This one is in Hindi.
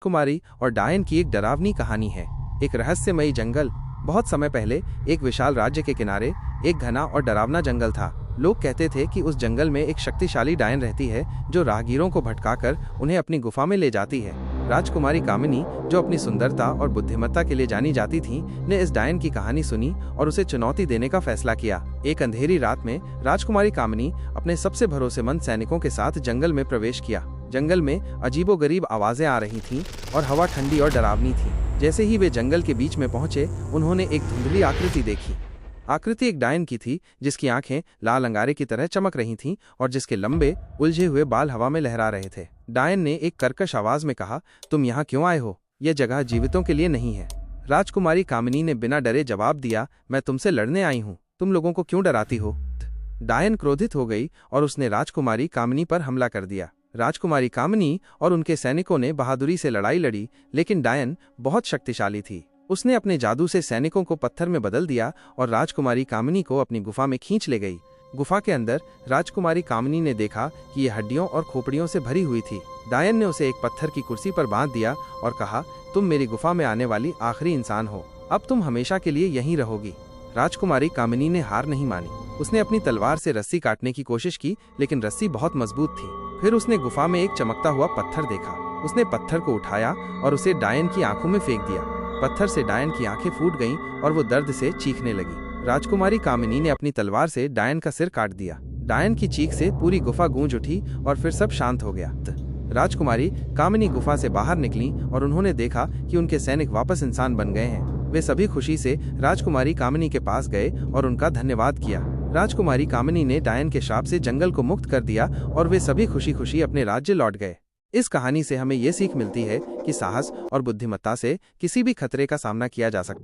राजकुमारी और डायन की एक डरावनी कहानी है। एक रहस्यमयी जंगल। बहुत समय पहले एक विशाल राज्य के किनारे एक घना और डरावना जंगल था। लोग कहते थे कि उस जंगल में एक शक्तिशाली डायन रहती है जो राहगीरों को भटकाकर उन्हें अपनी गुफा में ले जाती है। राजकुमारी कामिनी, जो अपनी सुंदरता और बुद्धिमत्ता के लिए जानी जाती थी, ने इस डायन की कहानी सुनी और उसे चुनौती देने का फैसला किया। एक अंधेरी रात में राजकुमारी कामिनी अपने सबसे भरोसेमंद सैनिकों के साथ जंगल में प्रवेश किया। जंगल में अजीबोगरीब आवाजें आ रही थीं और हवा ठंडी और डरावनी थी। जैसे ही वे जंगल के बीच में पहुंचे, उन्होंने एक धुंधली आकृति देखी। आकृति एक डायन की थी जिसकी आंखें लाल अंगारे की तरह चमक रही थीं और जिसके लंबे उलझे हुए बाल हवा में लहरा रहे थे। डायन ने एक कर्कश आवाज में कहा, तुम यहाँ क्यों आए हो? यह जगह जीवितों के लिए नहीं है। राजकुमारी कामिनी ने बिना डरे जवाब दिया, मैं तुमसे लड़ने आई हूँ। तुम लोगों को क्यों डराती हो? डायन क्रोधित हो गई और उसने राजकुमारी कामिनी पर हमला कर दिया। राजकुमारी कामिनी और उनके सैनिकों ने बहादुरी से लड़ाई लड़ी, लेकिन डायन बहुत शक्तिशाली थी। उसने अपने जादू से सैनिकों को पत्थर में बदल दिया और राजकुमारी कामिनी को अपनी गुफा में खींच ले गई। गुफा के अंदर राजकुमारी कामिनी ने देखा कि यह हड्डियों और खोपड़ियों से भरी हुई थी। डायन ने उसे एक पत्थर की कुर्सी पर बांध दिया और कहा, तुम मेरी गुफा में आने वाली आखिरी इंसान हो। अब तुम हमेशा के लिए यहीं रहोगी। राजकुमारी कामिनी ने हार नहीं मानी। उसने अपनी तलवार से रस्सी काटने की कोशिश की, लेकिन रस्सी बहुत मजबूत थी। फिर उसने गुफा में एक चमकता हुआ पत्थर देखा। उसने पत्थर को उठाया और उसे डायन की आंखों में फेंक दिया। पत्थर से डायन की आंखें फूट गईं और वो दर्द से चीखने लगी। राजकुमारी कामिनी ने अपनी तलवार से डायन का सिर काट दिया। डायन की चीख से पूरी गुफा गूंज उठी और फिर सब शांत हो गया। राजकुमारी कामिनी गुफा से बाहर निकली और उन्होंने देखा कि उनके सैनिक वापस इंसान बन गए हैं। वे सभी खुशी से राजकुमारी कामिनी के पास गए और उनका धन्यवाद किया। राजकुमारी कामिनी ने डायन के श्राप से जंगल को मुक्त कर दिया और वे सभी खुशी खुशी अपने राज्य लौट गए। इस कहानी से हमें ये सीख मिलती है कि साहस और बुद्धिमत्ता से किसी भी खतरे का सामना किया जा सकता है।